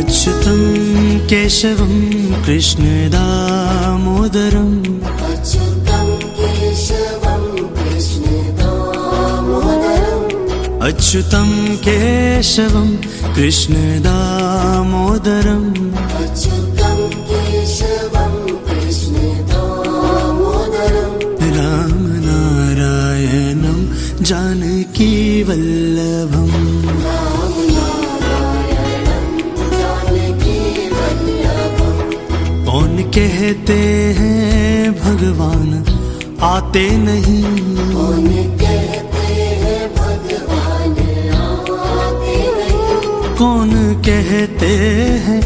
अच्युतं केशवं कृष्णदामोदरम् अच्युतं केशवं कृष्णदामोदरम् अच्युतं केशवं कृष्णदामोदरम् अच्युतं केशवं कृष्णदामोदरम् रामनारायणं जानकीवल्लभम् कौन कहते हैं भगवान आते नहीं, कौन कहते हैं भगवान आते नहीं, कौन कहते हैं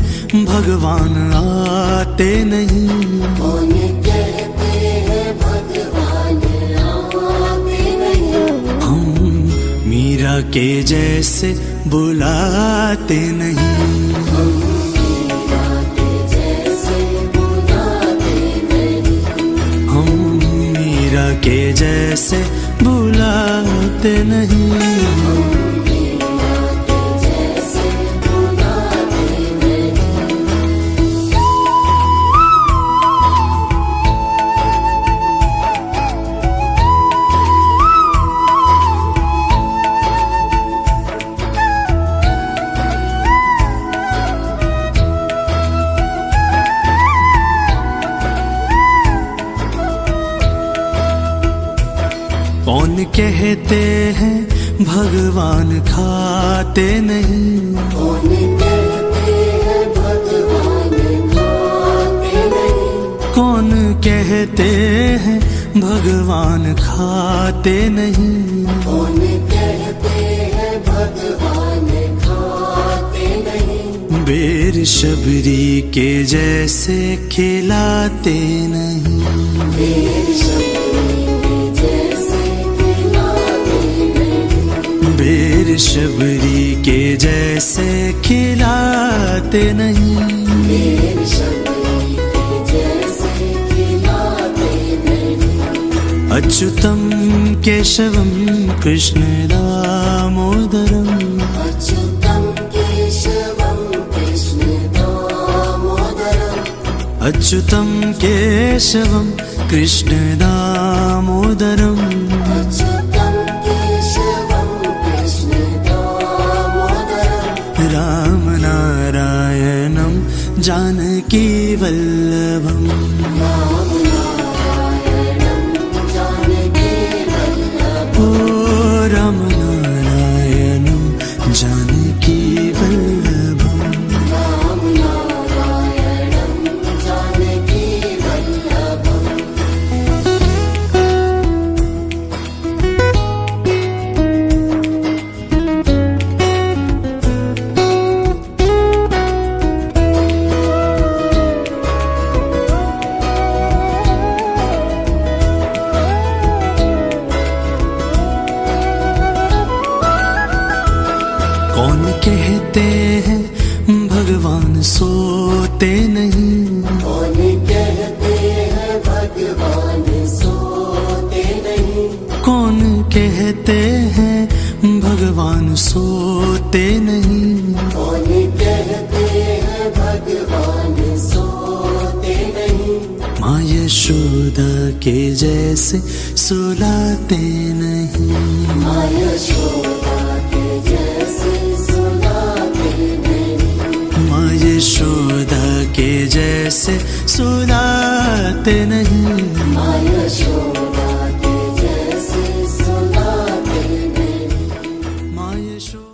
भगवान आते नहीं, कौन कहते हैं भगवान आते नहीं। हम मीरा के जैसे बुलाते नहीं, के जैसे बुलाते नहीं। कौन कहते हैं भगवान खाते नहीं, कौन कहते हैं भगवान खाते नहीं, कौन कहते हैं भगवान खाते नहीं, कौन कहते हैं भगवान खाते नहीं। बेर शबरी के जैसे खिलाते नहीं, बेर शबरी के जैसे बेर शबरी के जैसे खिलाते नहीं, बेर शबरी के जैसे खिलाते नहीं। अच्युतं केशवं कृष्णदामोदरम् अच्युतं केशवं कृष्णदामोदरम् अच्युतं केशवं कृष्णदामोदरम् अच्युतं केशवं कृष्णदामोदरम् रामनारायणं जानकीवल्लभम् ओ रामनारायणं जानकीवल्लभम् कौन कहते हैं भगवान सोते नहीं, कौन कहते हैं भगवान सोते नहीं, कौन कहते हैं भगवान सोते नहीं, कौन कहते हैं भगवान सोते नहीं। माँ यशोदा के जैसे सुलाते नहीं, माँ यशोदा के जैसे सुलाते नहीं, माँ यशोदा के जैसे सुलाते नहीं, माँ यशोदा के जैसे सुलाते नहीं। माँ यशोदा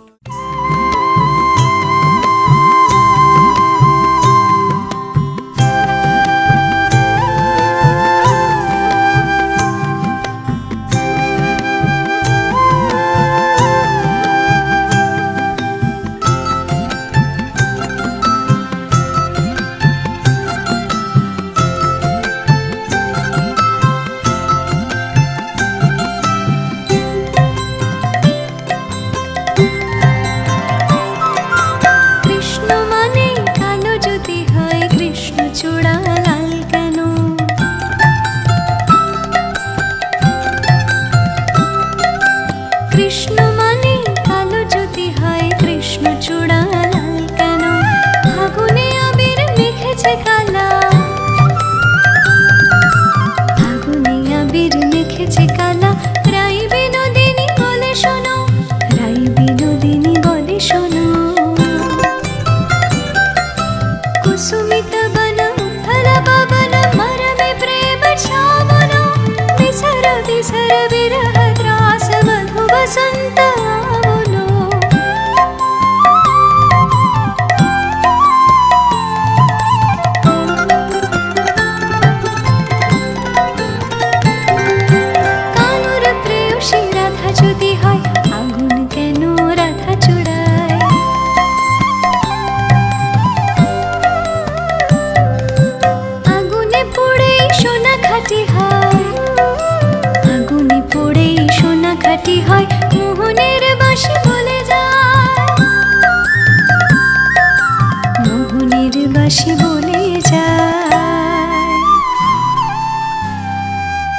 হাসি বলে যায়।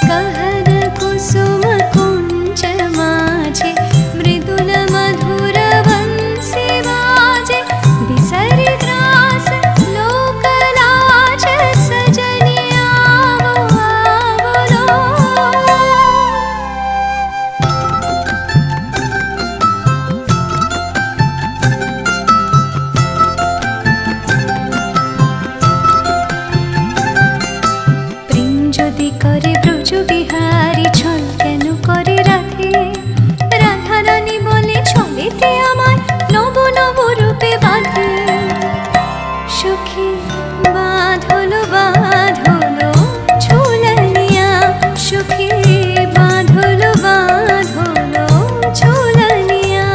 গহন কুসুম কুঞ্জ মাঝে মৃদুল মধুর বंसी बाजे। बिसरि ग्रास लोक लाज सजनिया आवलो। প্রেম যদি করে ব্রজ বিহারী ছল কেন করে রাধে? রাধা রানী বলে ছলেতে আমার নব নব রূপে বাঁধে। সখী বাঁধলো বাঁধলো ঝুলনিয়া, সখী বাঁধলো বাঁধলো ঝুলনিয়া।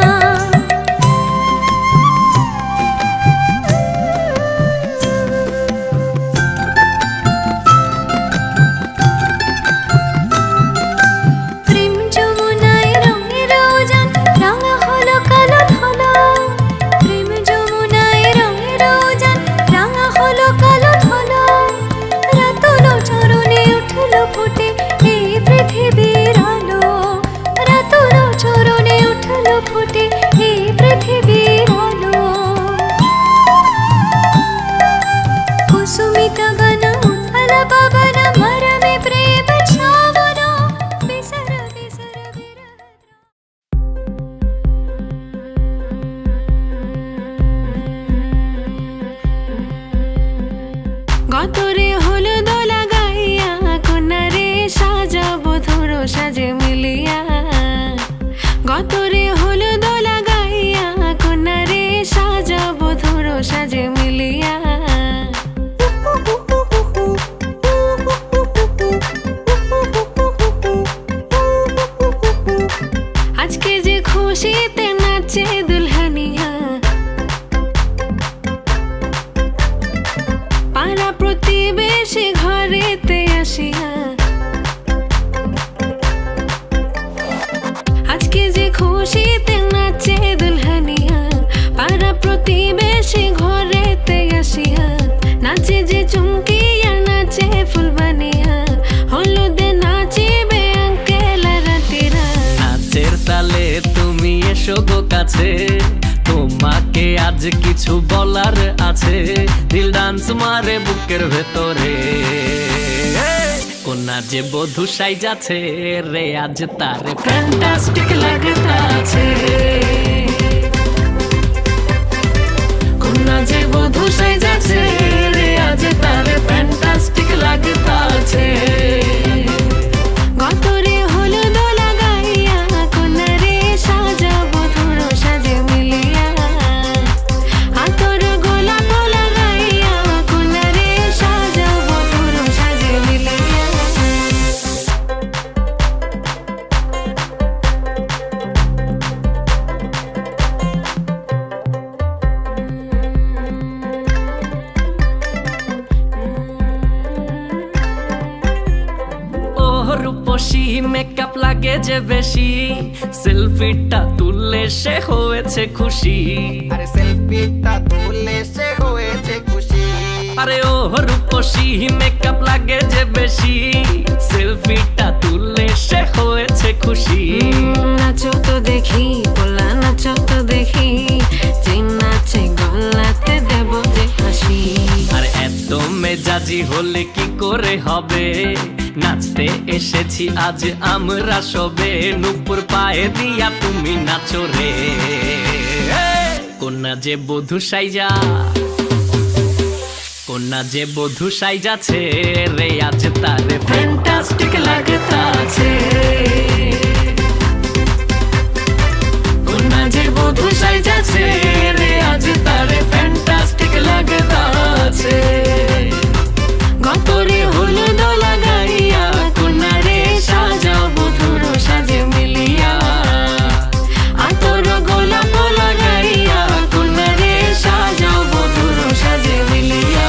প্রেম যমুনায় রঙের উজান রাঙা হলো কালো ধলো। প্রেম যমুনায় রঙের উজান রাঙা হলো কালো ধলো। রাতুল চরণে উঠলো ফুটে এই পৃথিবীর আলো। রাতুল চরণে উঠলো ফুটে এই পৃথিবীর আলো। কুসুমিত গণ উৎপল পवन মরমে প্রেম ছাবন। বিসর বিসর বিরহ। গতরে হলো দোলা গাইয়া কন্যারে সাজাবো ধরো সাজে মিলিয়া। গতরে হলো দোলা গাইয়া কন্যারে সাজাবো ধরো সাজে মিলিয়া। আজকে যে খুশিতে নাচে দুলহানিয়া। পাড়া প্রতিবেশী ঘরেতে আসিয়া। আজকে যে খুশিতে নাচে দুলহানিয়া। পাড়া প্রতিবেশী ঘরেতে আসিয়া। নাচে যে চুমকিয়া নাচে ফুলবানিয়া। হলুদে নাচিবে আঙ্কেল রাতিরা। নাচের তালে তুমি এসো গো কাছে, তোমাকে আজ কিছু বলার আছে। দিল ডান্স মারে বুকের ভেতরে, কোনা যে বধূ সাইজাছে রে আজ তারে ফ্যান্টাস্টিক লাগতাছে। কোনা যে বধূ সাইজাছে রে আজ তারে ফ্যান্টাস্টিক লাগতাছে। গতরে হলো দোলা গাইয়া কন্যারে সাজাবো ধরো সাজে মিলিয়া। আতর গোলাপ লাগাইয়া কন্যারে সাজাবো ধরো সাজে মিলিয়া। রূপসী মেকআপ লাগে যে বেশি, সেলফিটা তুললে সে হয়েছে খুশি। আরে সেলফিটা তুললে সে হয়েছে খুশি। আরে ও রূপসী মেকআপ লাগে যে বেশি, সেলফিটা তুললে সে হয়েছে খুশি। নাচো তো দেখি পোলা নাচো তো দেখি, যে নাচে গলাতে দেব যে হাসি। আর এত মেজাজি হলে কি করে হবে, নাচতে এসেছি আজ আমরা সবে। নুপুর পায়ে দিয়া তুমি নাচো রে, কোনা যে বধূ সাইজা, কোনা যে বধূ সাইজাছে রে আজ তারে ফ্যান্টাস্টিক লাগতাছে। কোনা যে বধূ সাইজাছে রে আজ তারে ফ্যান্টাস্টিক লাগতাছে। গতরে হলো দোলা গাইয়া কন্যারে সাজাবো ধরো সাজে মিলিয়া। আতর গোলাপ লাগাইয়া কন্যারে সাজাবো ধরো সাজে মিলিয়া।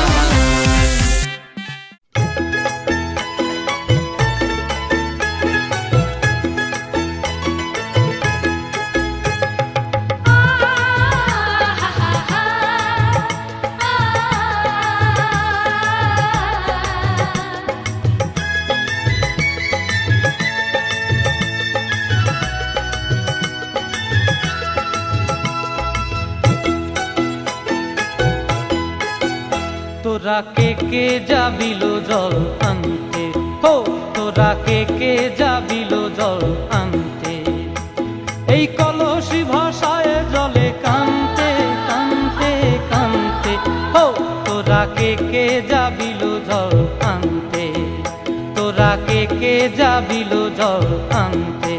তোরা কে যাবিল জল আনতে, হো তোরা কে যাবিল জল আনতে, এই কলসি ভাষায় জলে কানতে কানতে কানতে, হো তোরা কে যাবিল জল আনতে, তোরা কে যাবিল জল আনতে।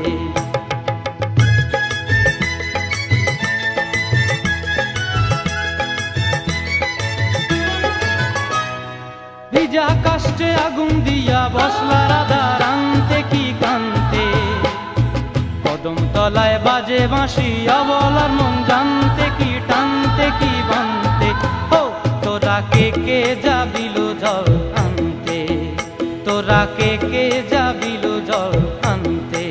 ভিজা কাষ্টে আগুন দিয়া বসলা রাধার আনতে কি কানতে, কদম তলায় বাজে বাঁশি অবলার মন জানতে কি টানতে কি বানতে, হো তোরা কে যাবিল জল আনতে, তোরা কে যাবিল জল আনতে।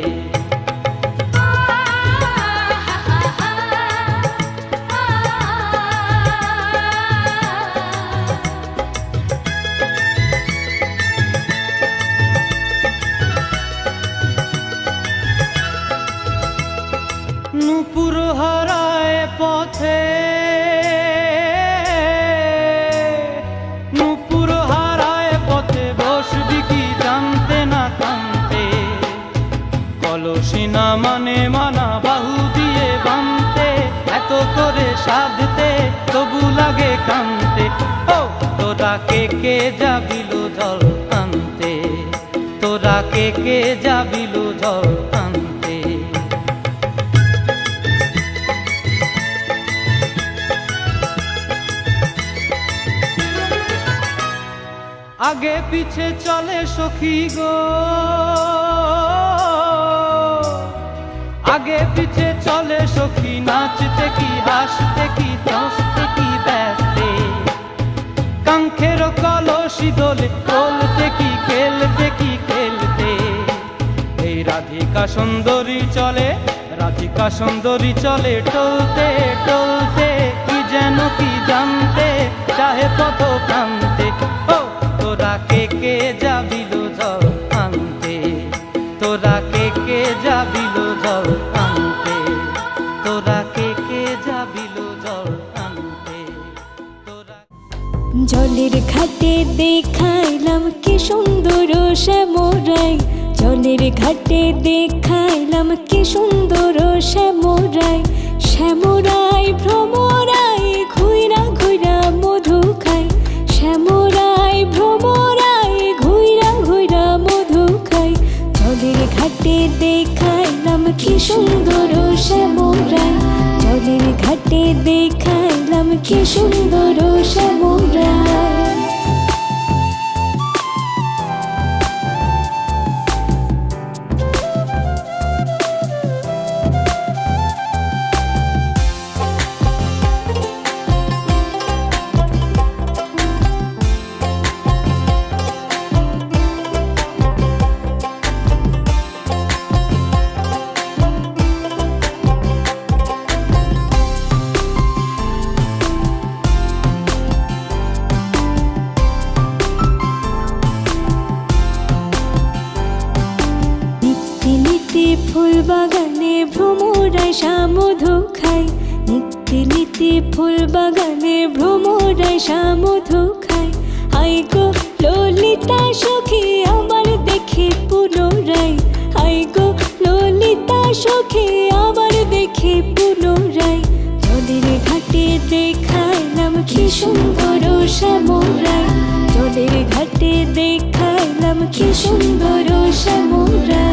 নূপুর হারায় পথে, নূপুর হারায় পথে বসবি কি জানতে না কানতে, কলসি না মানে মানা বাহু দিয়ে বানতে, এত করে সাধতে তবু লাগে কানতে, ও তোরা কে যাবিল জল আনতে, তোরা কে যাবিল জল আনতে। আগে পিছে চলে সখী গো, আগে পিছে চলে সখী, নাচতে কি হাসতে কি হাসতে কি ব্যস্তে, কাঙ্ক্ষের কলসি দোলে বলতে কি খেলতে কি খেলতে, এই রাধিকা সুন্দরী চলে, রাধিকা সুন্দরী চলে টলতে টলতে, কি যেন কি জানতে চাহে পথ প্রান্তে, ও তোরা কে যাবিল জল আনতে, তোরা কে যাবিল জল আনতে, তোরা কে যাবিল জল আনতে, তোরা। জলের ঘাটে দেখাইলাম কি সুন্দর শ্যামরাই, জলের ঘাটে দেখাইলাম কি সুন্দর শ্যামরাই, শ্যামরাই ভ্রমরাই ঘুইরা ঘুইরা মধু খাই, শ্যামরাই ভ্রমরাই ঘুইরা ঘুইরা মধু খাই, জলের ঘাটে দেখাইলাম কি সুন্দর শ্যামরাই, জলের ঘাটে দেখাইলাম কি সুন্দর শ্যামরাই। ফুল বাগানে ভ্রমরাই মধু খাই, নিত্যে নিত্যে ফুল বাগানে ভ্রমরাই মধু খাই, হাই গো ললিতা সখী আমার দেখে পুনরাই, হাই গো ললিতা সখী আমার দেখে পুনরাই, জলের ঘাটে দেখাইলাম কি সুন্দর শ্যামরাই, জলের ঘাটে দেখাইলাম কি সুন্দর শ্যামরাই।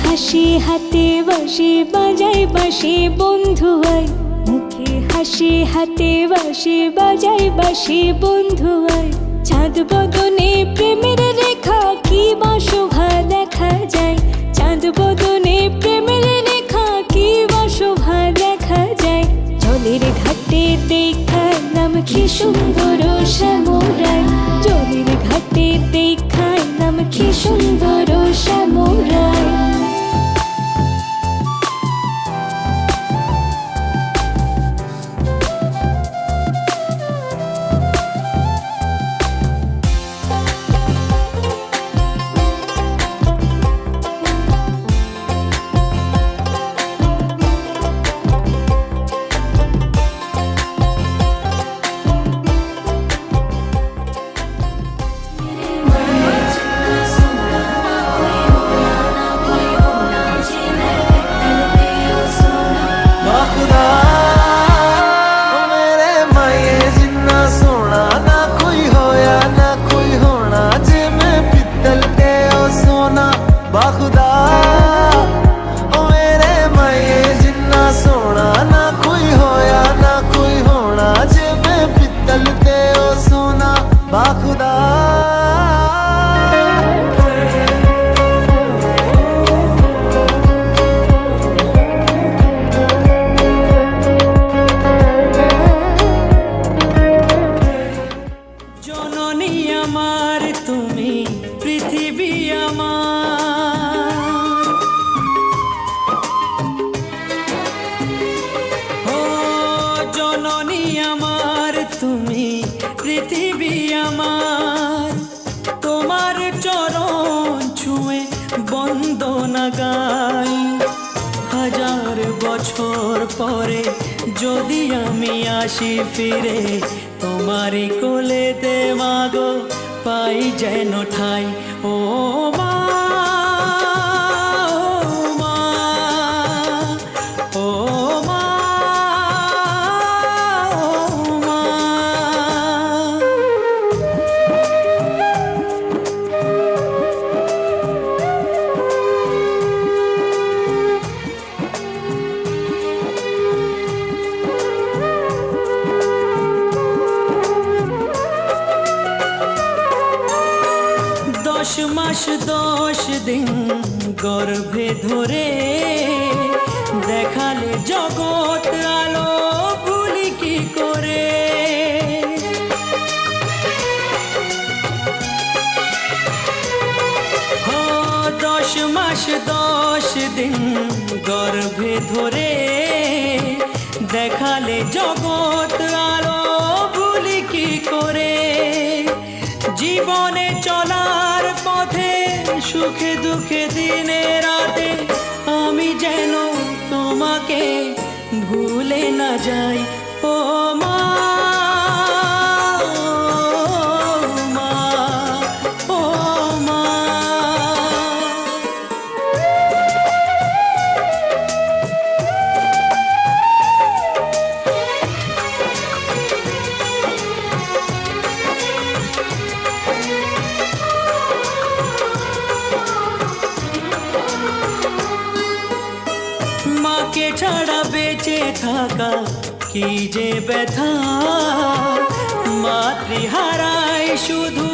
হাসি হাতে বাঁশি বাজাই বাঁশি বন্ধু আয়, মুখে হাসি হাতে বাঁশি বাজাই বাঁশি বন্ধু আয়, চাঁদ বদনে প্রেমের রেখা কি বা শোভা দেখা যায়, চাঁদ বদনে প্রেমের রেখা কি বা শোভা দেখা যায়, জলের ঘাটে দেখালাম কি সুন্দর শ্যামরাই, জমির ঘাটে দেখাইলাম কি সুন্দর শ্যামরাই। खुदा ओ मेरे माये जिन्ना सोना ना कोई होया ना कोई होना, जे मैं पित्तल ते ओ सोना बाखुदा। ओ मेरे माये जिन्ना सोना ना कोई होया ना कोई होना, जे मैं पित्तल ते ओ सोना बाखुदा। জননী আমার তুমি, পৃথিবী আমার, ও জননী আমার তুমি, পৃথিবী আমার। তোমার চরণ ছুঁয়ে বন্দনা গাই, হাজার বছর পরে যদি আমি আসি ফিরে, তোমারই কোলেতে মাগো পাই যেন ঠাই। ও মা, ও মা, ও মা, ও মা। দশ মাস 10 দিন গর্ভে ধরে দেখালে জগৎ আলো, ভুলি কি করে। 10 মাস 10 দিন গর্ভে ধরে দেখালে জগৎ আলো, ভুলি কি করে। জীবনে চলার পথে সুখে দুঃখে দিনে রাতে আমি যেন তোমাকে ভুলে না যাই। ও মা, ও মা, ও মা। মাকে ছাড়া বেঁচে থাকা কি যে ব্যথা, মাতৃহারায় শুধু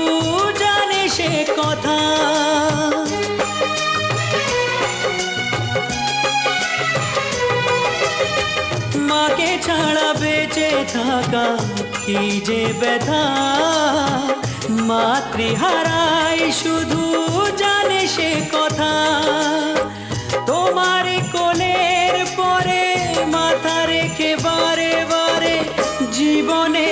জানে সে কথা। মাকে ছাড়া বেঁচে থাকা কি যে ব্যথা, মাতৃহারায় শুধু জানে সে কথা। তোমার কোলের পরে মাথা রেখে বারে বারে জীবনে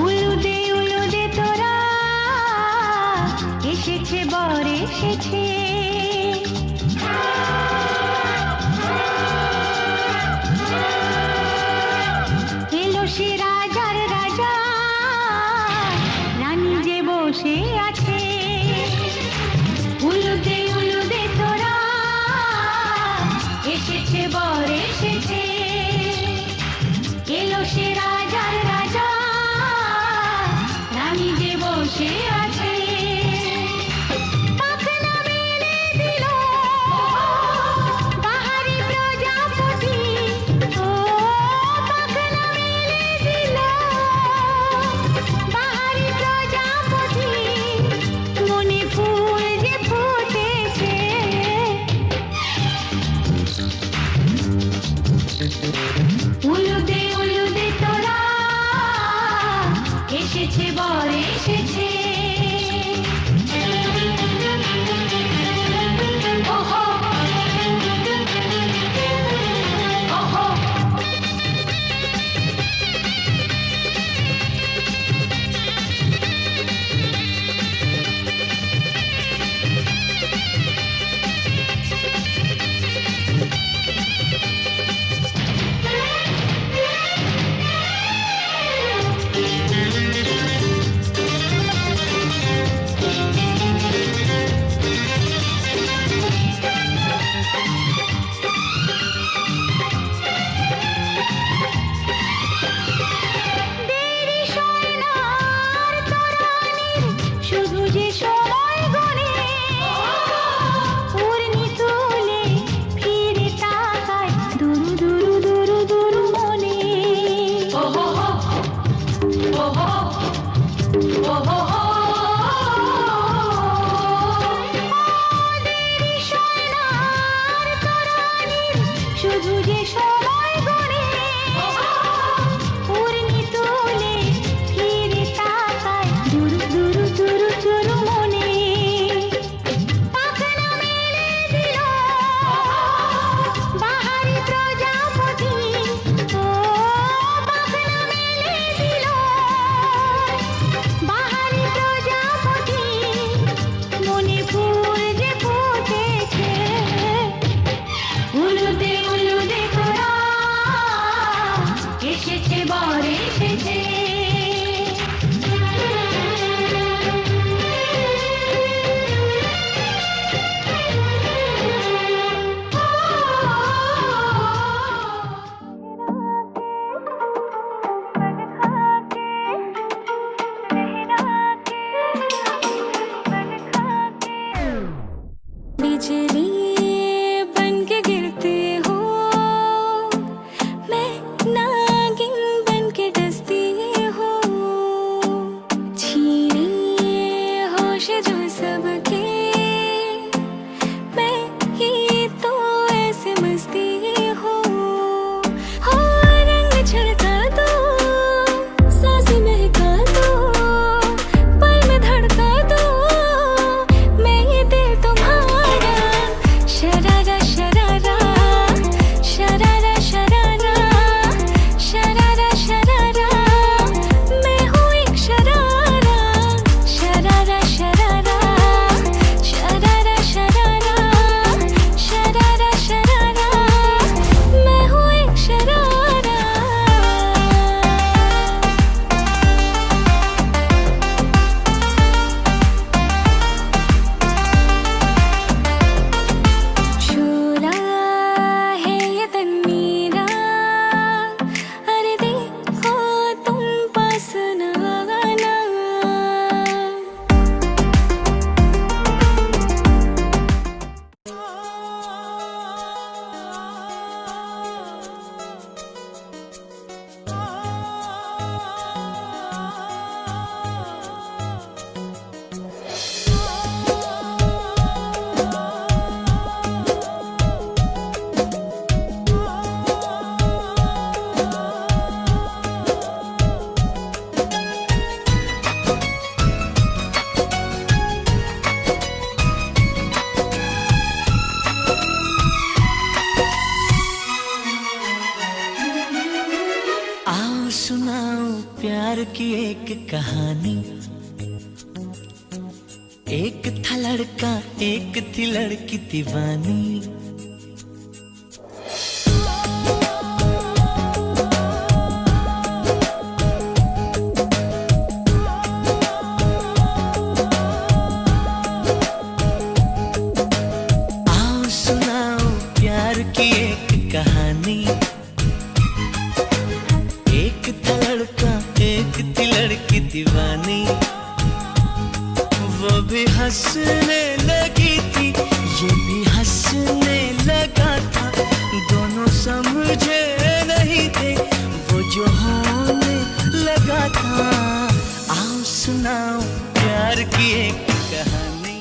উলুদে উলুদে তোরা এসেছে বর এসেছে, এলো সে রাজার রাজা, রানী যে বসে আছে। উলুদে উলুদে তোরা एक कहानी। एक था लड़का एक थी लड़की दीवानी। आओ सुनाओ प्यार की एक कहानी। एक था लड़का एक थी लड़की दीवानी। वो भी हंसने लगी थी ये भी हंसने लगा था। दोनों समझे नहीं थे वो जो होने लगा था। आओ सुनाओ प्यार की एक कहानी।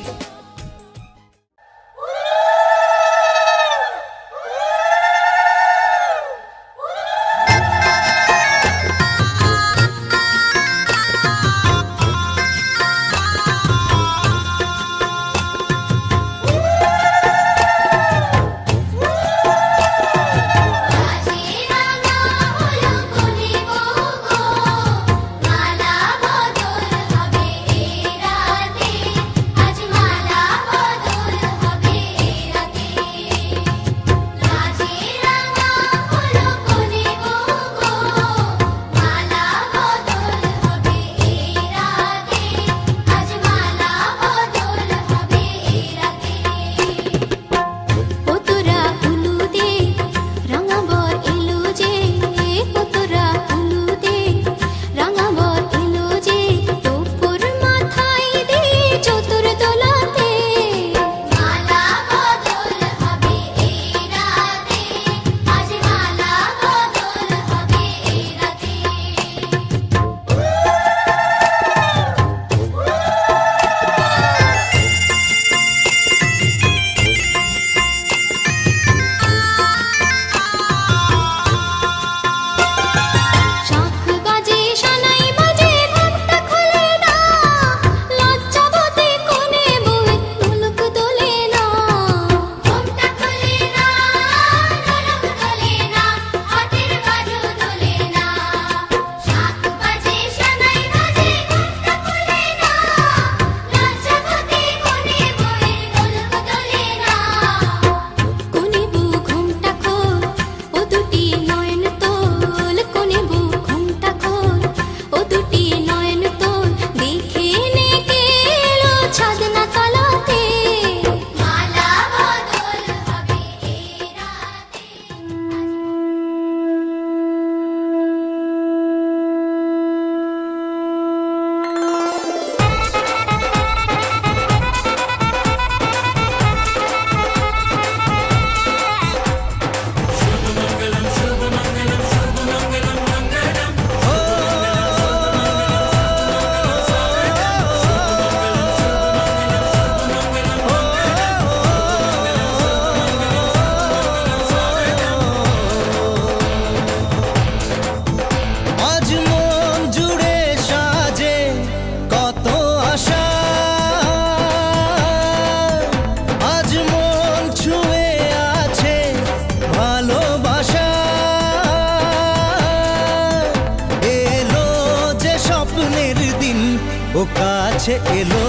ও কাছে এলো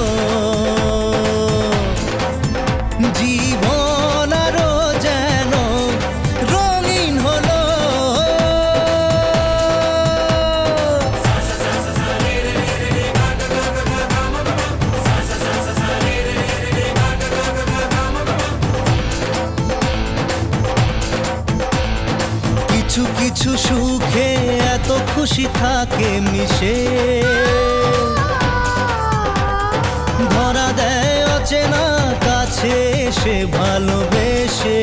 জীবন আরো যেন রঙিন হলো কিছু কিছু সুখে এত খুশি থাকে মিশে ধরা দেয় অচেনা কাছে এসে ভালোবেসে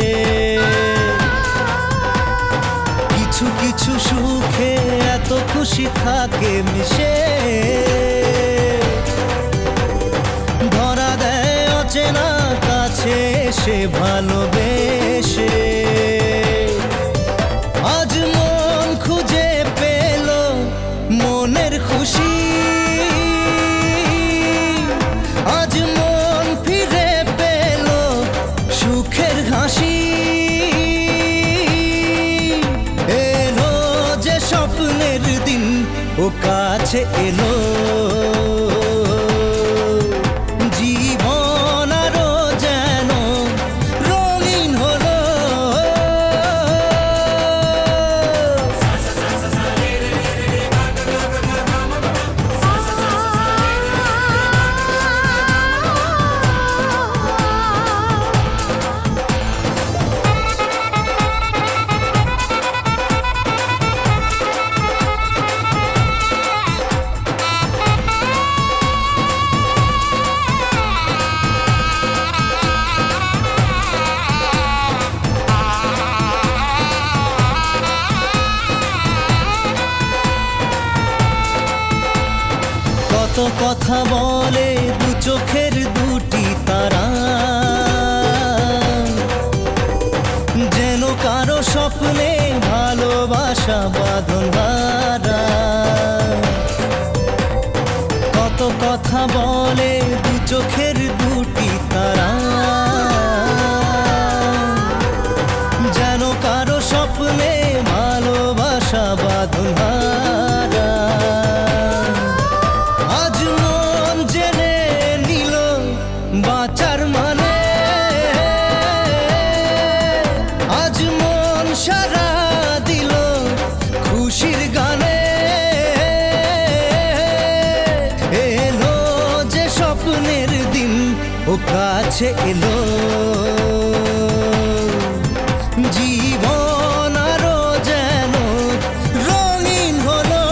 কিছু কিছু সুখে এত খুশি থাকে মিশে ধরা দেয় অচেনা কাছে এসে ভালোবেসে আজ মন খুঁজে পেল মনের খুশি আজ মন ফিরে পেল সুখের হাসি এলো যে স্বপ্নের দিন ও কাছে এলো, জীবন আরো যেন রঙিন হলো। কত কথা বলে দু চোখের দুটি তারা, যেন কারো স্বপ্নে ভালোবাসা বাঁধন হারা। কত কথা বলে দু চোখের দুটি তারা, যেন কারো স্বপ্নে ভালোবাসা বাঁধন হারা। আজ মন জেনে নিল বাঁচার মানে, আজ মন সারা দিল খুশির গানে। এলো যে স্বপ্নের দিন, ও কাছে এলো, জীবন আরো যেন রঙিন হলো।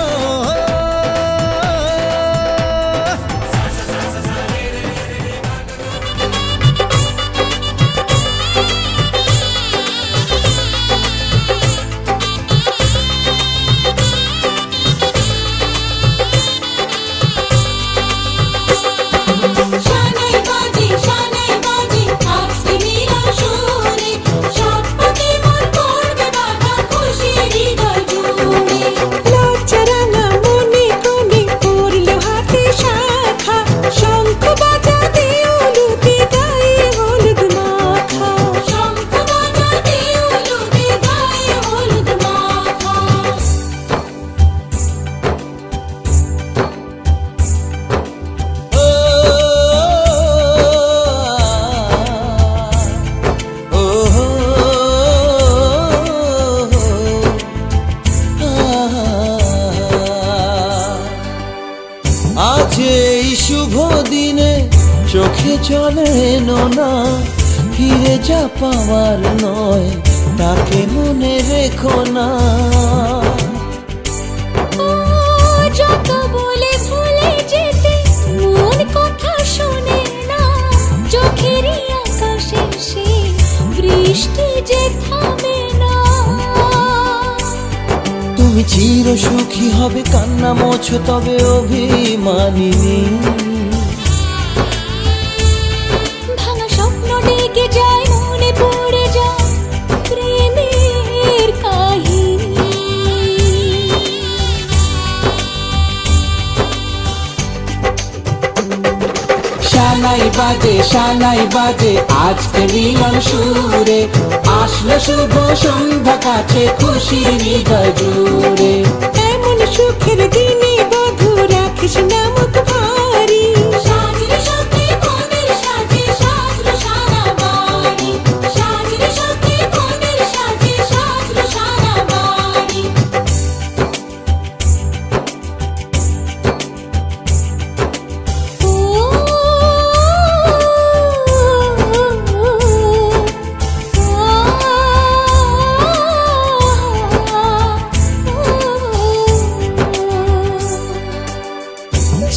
শানাই বাজে আজকে মিলন সুরে, সব পাখি মন করবে বাঁধা খুশির হৃদয় জুড়ে। লজ্জারাঙা মনে কোণে পড়লো হাতে শাখা, শঙ্খ বাজাতে উলুতে গায়ে হলুদ মাখা। শঙ্খ বাজাতে উলুতে গায়ে হলুদ মাখা। আজ এই শুভ দিনে চোখে চলে না, ফিরে যা পাওয়ার নয় তাকে মনে রেখো না। যত বলে ভুলে যেতে মন কথা শোনে না, চোখেরই আকাশে সে বৃষ্টি যে থামে না। তুমি চির সুখী হবে, কান্না মোছো তবে অভিমানিনী। ভাঙা স্বপ্ন ডেকে যায়, মনে পড়ে যায় প্রেমের কাহিনী। শানাই বাজে আজকে মিলন সুরে, আসলো শুভ সন্ধ্যা কাছে খুশির হৃদয় জুড়ে। এমন সুখের দিনে বধূ রাখিস না মুখ ভারী, সাজরে সাথে মনের সাজে সাজলো সারা বাড়ি। সাজরে সাথে মনের সাজে সাজলো সারা বাড়ি।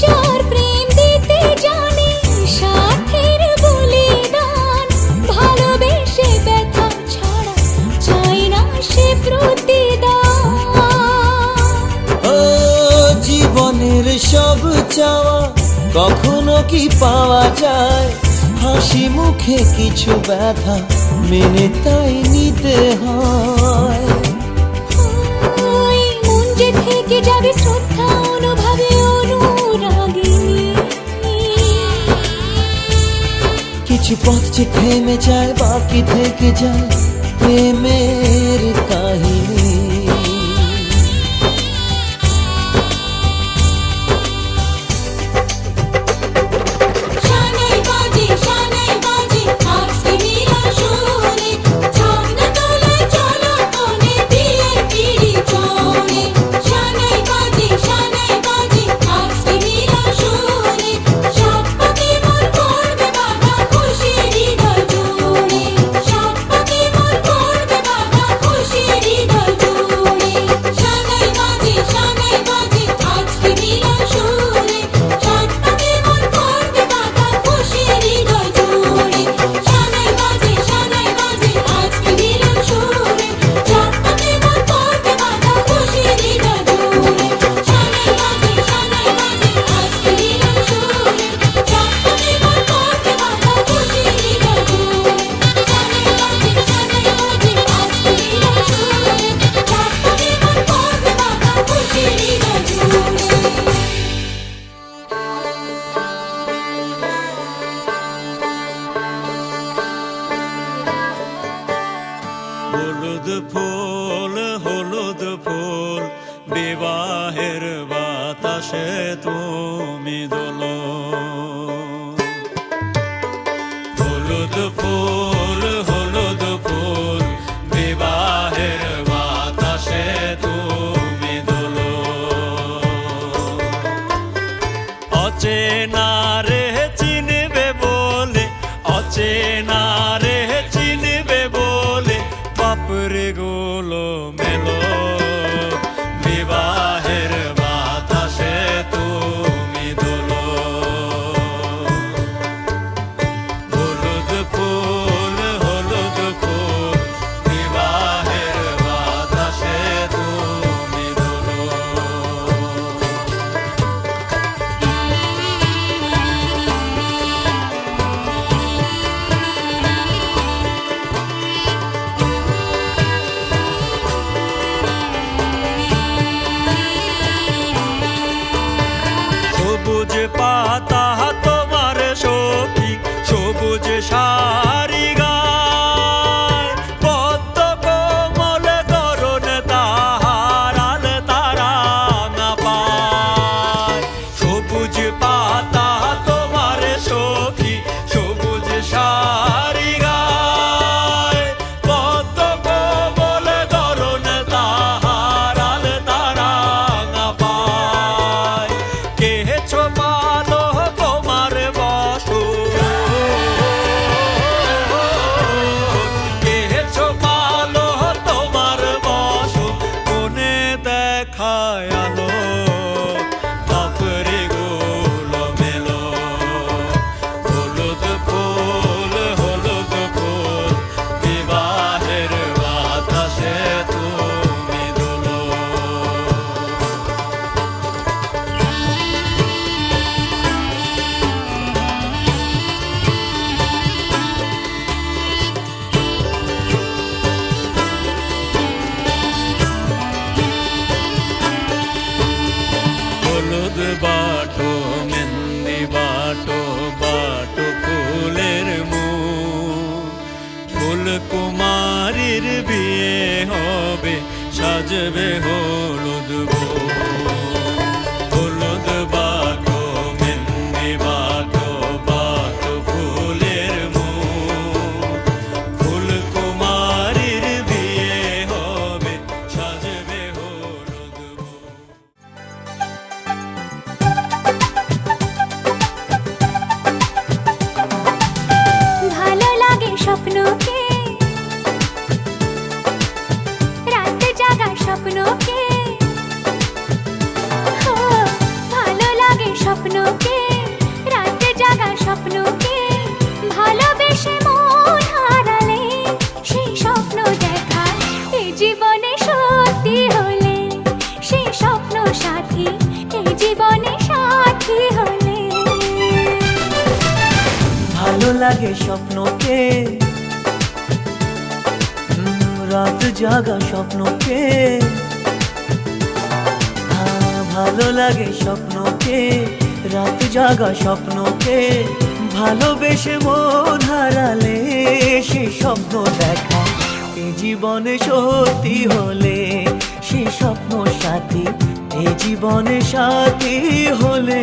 যার প্রেম দিতে জানে সাথের বলিদান, ভালোবেসে ব্যথা ছাড়া চাই না সে প্রতিদান। ও জীবনের সব চাওয়া কখনো কি পাওয়া যায়, হাসি মুখে কিছু ব্যথা মেনে তাই নিতে হয়। ওই মন যে থেকে যাবে শ্রদ্ধা অনুভবে অনুরাগিনী। কিছু পথ যে থেমে যায়, বাকি থেকে যায় প্রেমের কাহিনী। হলুদ ফুল বিবাহের বাতাসে তুমি দোলো। হলুদ ফুল বিবাহের বাতাসে তুমি দোলো। অচেনা রে চিনবে বলে, অচেনা রে চিনবে বলে বাপরে গোলো মেলো। বিবাহের বাতাসে তুমি দোলো। হলুদ ফুল বিবাহের বাতাসে তুমি দোলো। সবুজ পাতা তোমার সখী, সবুজ শাড়ি গায়, পদ্ম কোমল করুণ তাহার আল তারাঙা পায়। সবুজ পাতা তোমার সখী, সবুজ শাড়ি গায়, পদ্ম কোমল করুণ তাহার আল তারাঙা পায়। কেছো পালো তোমার বসো, কেছো পালো তোমার বসো, কোনে দেখায় আলো বাপরে গোলো মেলো। হলুদ ফুল বিবাহের বাতাসে তুমি দোলো। হলুদ বাটো মেহেন্দি বাটো, বাটো ফুলের মুখ। ফুল কুমারীর বিয়ে হবে, সাজবে হলুদ বউ। হলুদ বাটো মেহেন্দি বাটো, বাটো ফুলের মুখ। ফুল কুমারীর বিয়ে হবে, সাজবে হলুদ বউ। ভালো লাগে স্বপ্নকে, রাত জাগা স্বপ্নকে। ও, ভালো লাগে স্বপ্নকে, রাত জাগা স্বপ্নকে। ভালোবেসে মন হারালে সেই স্বপ্ন দেখা এই জীবনে সত্যি হলে, সেই স্বপ্ন সাথী এই জীবনে সাথী হলে। ভালো লাগে স্বপ্নকে, রাত জাগা স্বপ্নকে। ভালো লাগে স্বপ্নকে, রাত জাগা স্বপ্নকে। ভালোবেসে মন হারালে সেই স্বপ্ন দেখা এই জীবনে সত্যি হলে, সেই স্বপ্ন সাথী এই জীবনে সাথী হলে।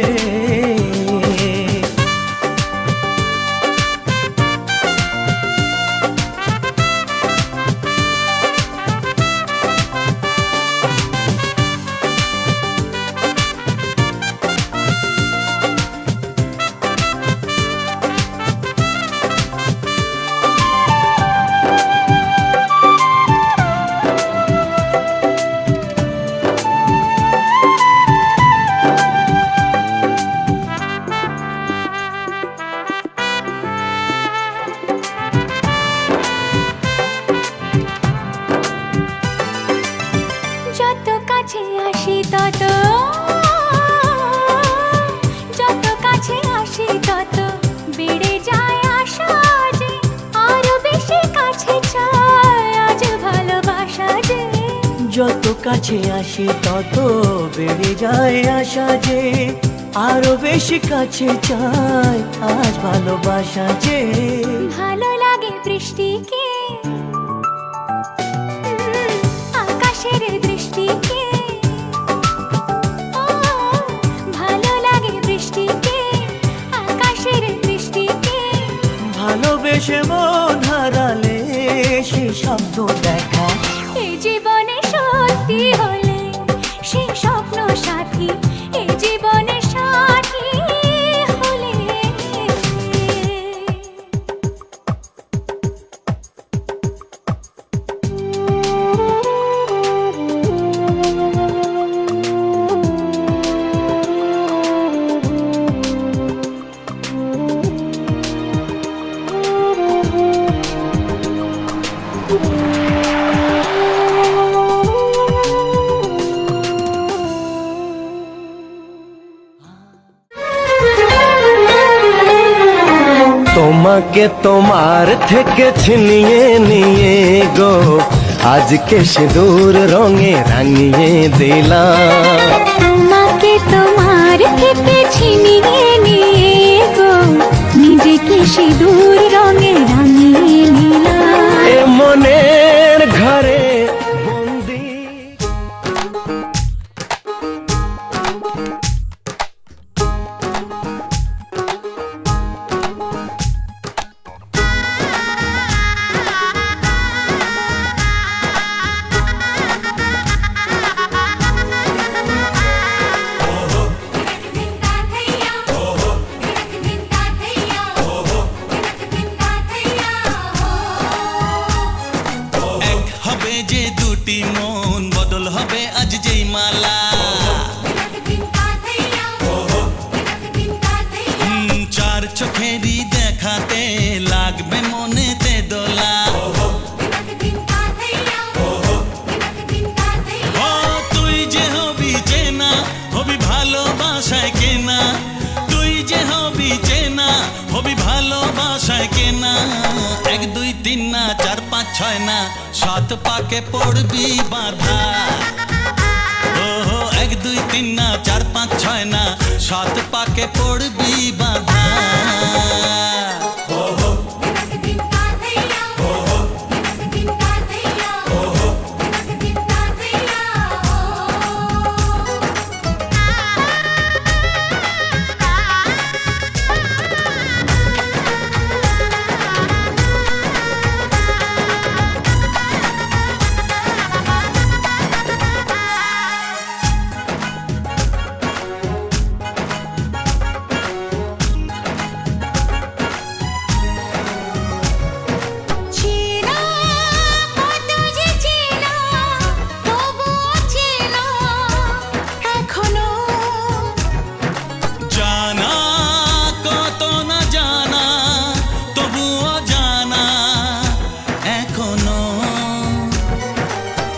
যত কাছে আসি তত, যত কাছে আসি তত বেড়ে যায় আশা যে আরো বেশি কাছে চাই আজ ভালোবাসা যে। যত কাছে আসি তত বেড়ে যায় আশা যে আরো বেশি কাছে চাই আজ ভালোবাসা যে। ভালো লাগে বৃষ্টিকে, সে স্বপ্ন দেখা। এই জীবনে সত্যি হলে সে স্বপ্ন সাথী, এই জীবনে সাথী হলে। তোমাকে তোমার থেকে ছিনিয়ে নিয়ে গো আজকে সিঁদুর রঙে রাঙিয়ে দিলাম। তোমাকে তোমার থেকে ছিনিয়ে নিয়ে গো নিজেকে সিঁদুর রঙে রাঙিয়ে নিলাম। এ মনের ঘরে বন্দি এক হবে যে দুটি মন, বদল হবে আজ যেই মালা। চার চোখেরই দেখাতে লাগবে মনেতে দোলা। ও তুই যে হবি চেনা, হবি ভালোবাসায় কেনা। তুই যে হবি চেনা, হবি ভালোবাসায় কেনা। 1 2 3 না 4 5 6 না 7 পাকে পড়বি বাধা। ওহো 1 2 3 না 4 5 6 না 7 পাকে পড়বি বাধা। চেনা কত যে চেনা তবুও চেনা এখনো। জানা কত না জানা, তবুও জানা এখনো।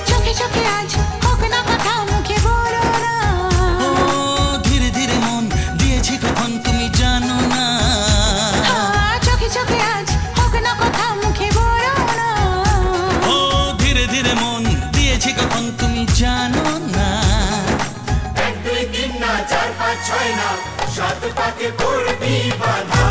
চোখে চোখে আজ হোক না কথা মুখে বলো না। ও ধীরে ধীরে মন দিয়েছি কখন তুমি জানো না। চোখে চোখে আজ হোক না কথা মুখে বলো না। ও ধীরে ধীরে মন দিয়েছি কখন তুমি জানো না। 1 2 3 না 4 5 6 না 7 পাকে পড়বি বাধা।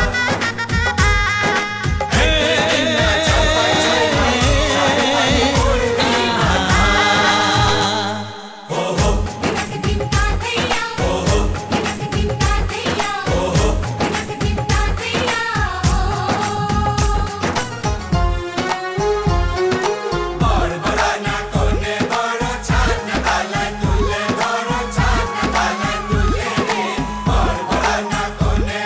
বড় বড় না কোনে বড় ছান তালা তুলে ধরো ছান তালা তুলে রে। বড় বড় না কোনে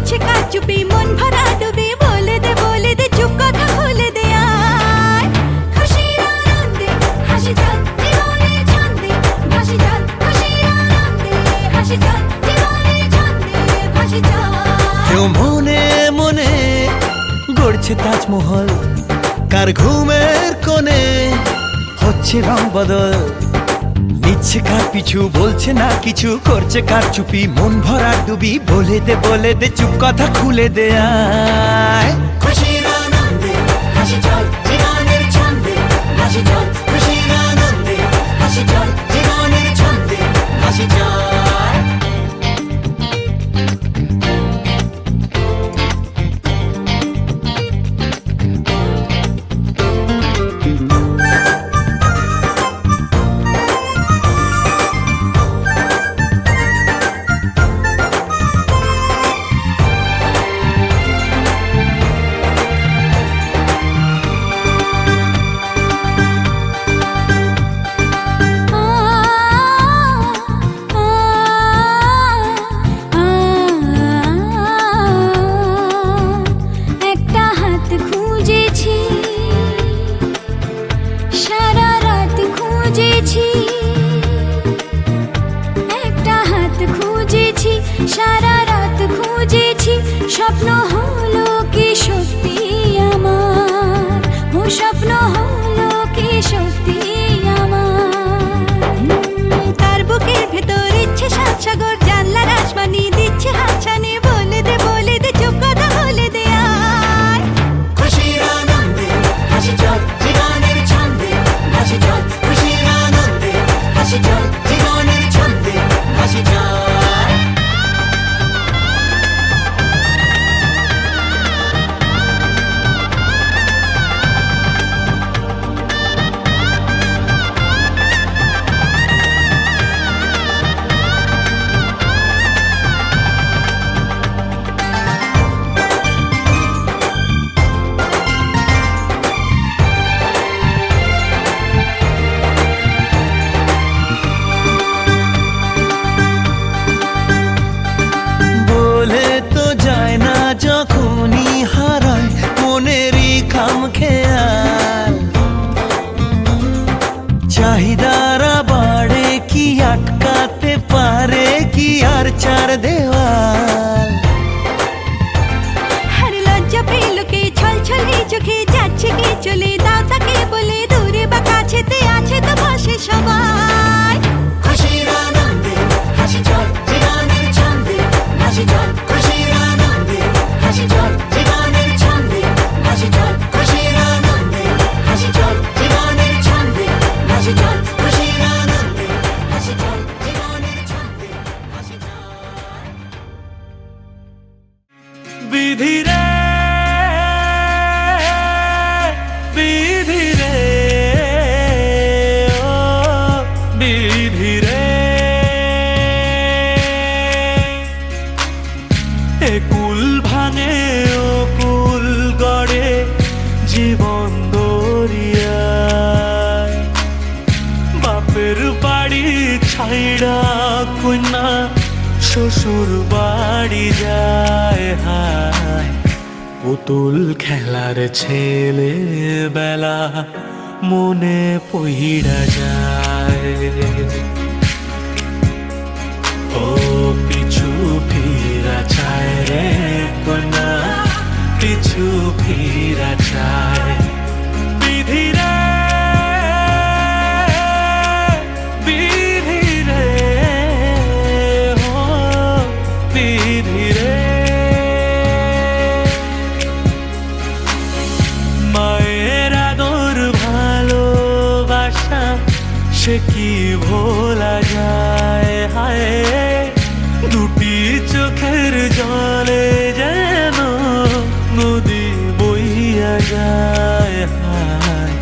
নিচ্ছে কার চুপি মন ভরা ডুবে বলে দে চুপ কথা খুলে দে আয় খুশির আনন্দে হাসি চল জীবনের ছন্দে ভাসি চল খুশির আনন্দে হাসি চল জীবনের ছন্দে ভাসি চল কেউ মনে মনে গড়ছে তাজমহল কার ঘুমের কোণে হচ্ছে রং বদল নিচ্ছে কার পিছু বলছে না কিছু করছে কার চুপি মন ভরা ডুবি বলে দে চুপ কথা খুলে দে আয় খুশির আনন্দে হাসি চল জীবনের ছন্দে ভাসি চল খুশির আনন্দে হাসি চল জীবনের ছন্দে ভাসি চল একটা হাত খুঁজেছি সারা রাত খুঁজেছি একটা হাত খুঁজেছি সারা রাত খুঁজেছি স্বপ্ন হলো কি সত্যি আমার ও স্বপ্ন হলো কি সত্যি আমার তার বুকের ভেতর ইচ্ছে সাত সাগর জানলার আসমানি দিচ্ছে হাতছানি বলে দে চুপ কথা বলে দে আয় খুশির আনন্দে হাসি চল জীবনের ছন্দে ভাসি চল খুশির আনন্দে হাসি চল জীবনের ছন্দে ভাসি চল বলে তো যায় না যখনই হারায় মনেরই খাম খেয়াল চাহিদারা বাড়ে কি আটকাতে পারে কি আর চার দেওয়াল হর লজ্জা পেল কে ছল ছলে চোখে যাচ্ছে কে চলে দাও তাকে বলে দূরে বা কাছেতে আছে তো পাশে সবাই খুশির আনন্দে হাসি চল জীবনের ছন্দে ভাসি চল খুশির আনন্দে হাসি চল জীবনের ছন্দে ভাসি চল খুশির আনন্দে হাসি চল জীবনের ছন্দে ভাসি চল খুশির আনন্দে হাসি চল জীবনের ছন্দে ভাসি চল বিধি রে বিধি রে ও বিধি রে এ কুল ভাঙে ও কুল গড়ে জীবন দরিয়ায় বাপের বাড়ি ছাইড়া কন্যা শ্বশুর বাড়ি যায় হায় পুতুল খেলার ছেলে বেলা মনে পইড়া যায় ও পিছু ফিরা চায় রে কন্যা পিছু ফিরা চায় বিধি রে বিধি রে ও বিধি রে মায়ের আদর ভালোবাসা সে কি ভোলা যায় হায় দুটি চোখের জলে যেন নদী বইয়া যায় হায়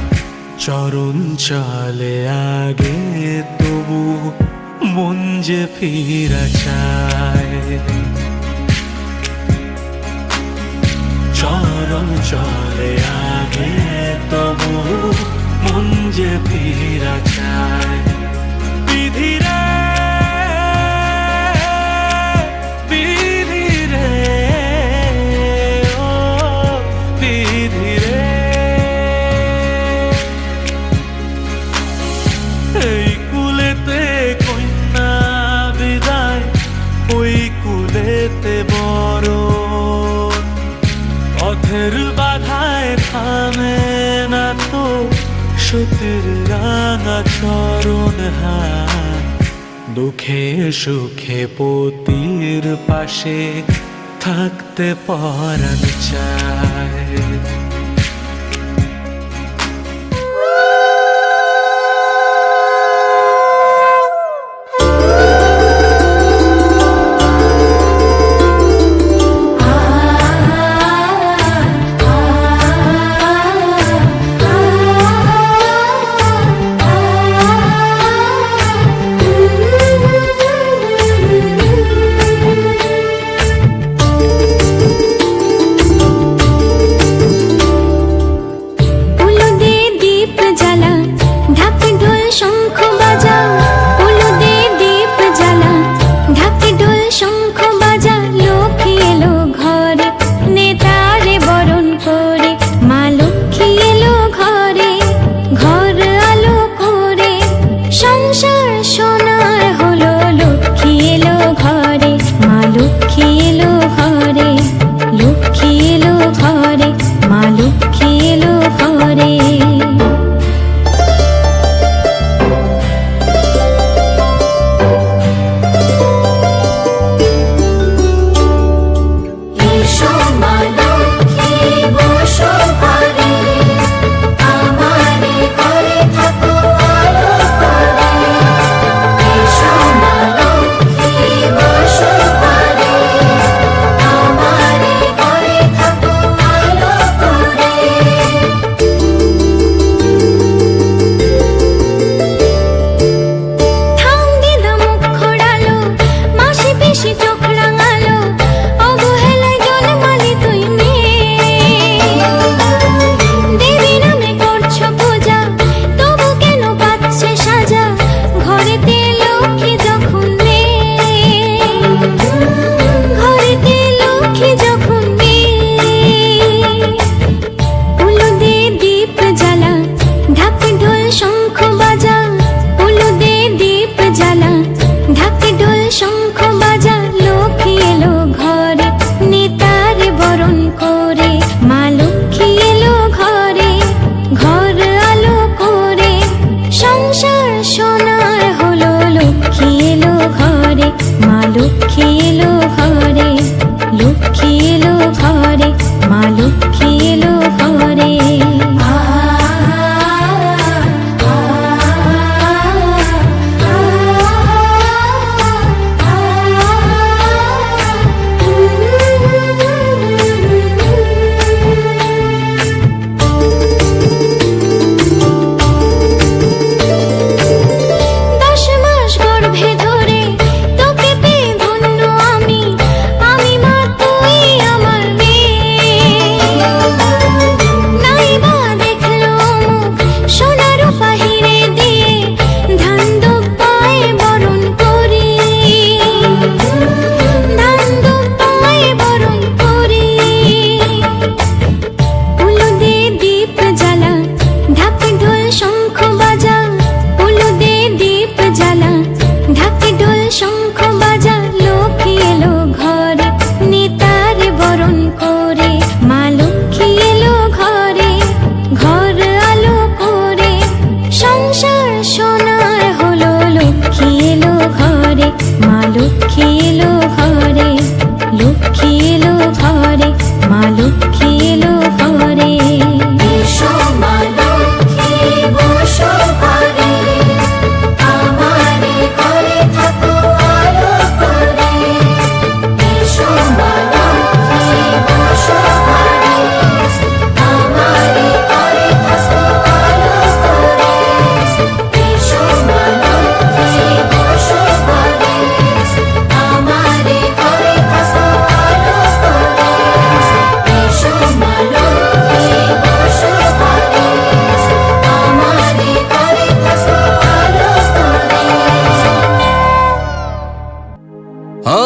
চরণ চলে আগে তবু মন যে ফিরা চায় চরণ চলে আগে তবু মন যে ফিরা চায় বিধি রে বিধি রে অনুসরণ হাত, দুঃখে সুখে পতির পাশে থাকতে পরাণ চায়।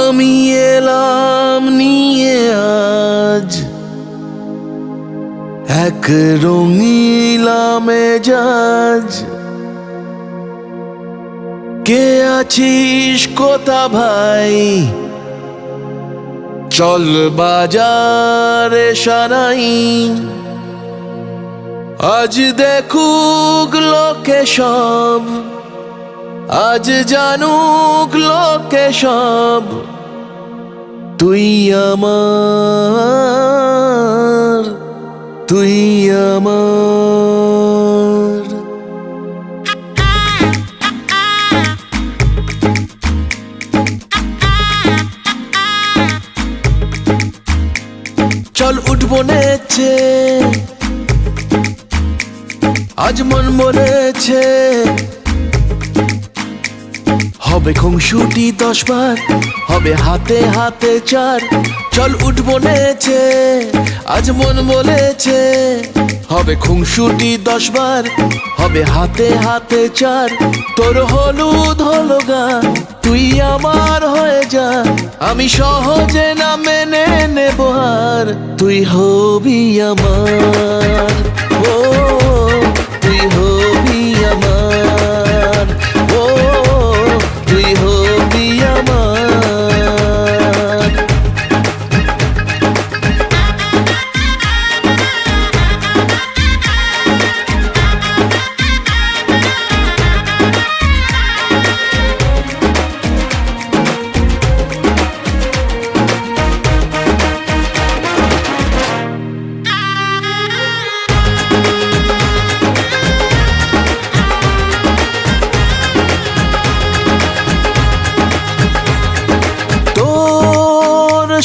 আমি এলাম নিয়ে আজ এক রঙিলা মেজাজ, কে আছিস কোথা ভাই, চল বাজারে সারাই, আজ দেখুক লোকে সব, আজ জানুক লোকে সব, তুই আমার, তুই আমার। চল উঠবো নেচে, আজ মন বলেছে হবে খুনসুটি 10 বার, হবে হাতে হাতে 4। চল উঠবো নেচে, আজ মন বলেছে হবে খুনসুটি 10 বার, হবে হাতে হাতে 4। তোর হলুদ হলো গা, তুই আমার হয়ে যা, আমি সহজে না মেনে নেব আর। তুই হবি আমার, ও তুই হবি আমার, ও তুই হবি আমার।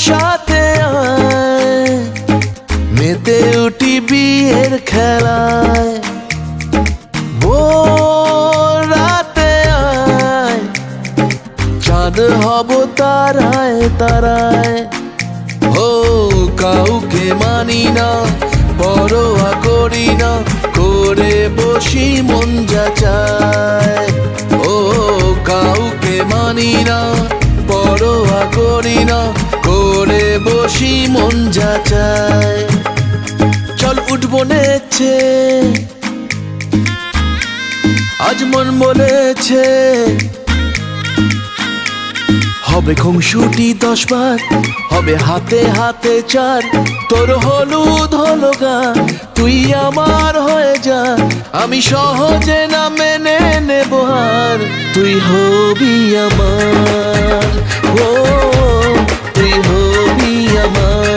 সাথে আয় মেতে উঠি বিয়ের খেলায়, ভোর রাতে আয় চাঁদ হব তারায় তারায়। ও কাউকে মানি না, পরোয়া করি না, করে বসি মন যা চায়। ও কাউকে মানি না, পরোয়া করি না, করে বসি মন যা চায়। চল উঠবো নেচে, আজ মন বলেছে হবে খুনসুটি 10 বার, হবে হাতে হাতে 4। তোর হলুদ হলো গা, তুই আমার হয়ে যা, আমি সহজে না মেনে নেব আর। তুই হবি আমার, ও তুই হবি আমার।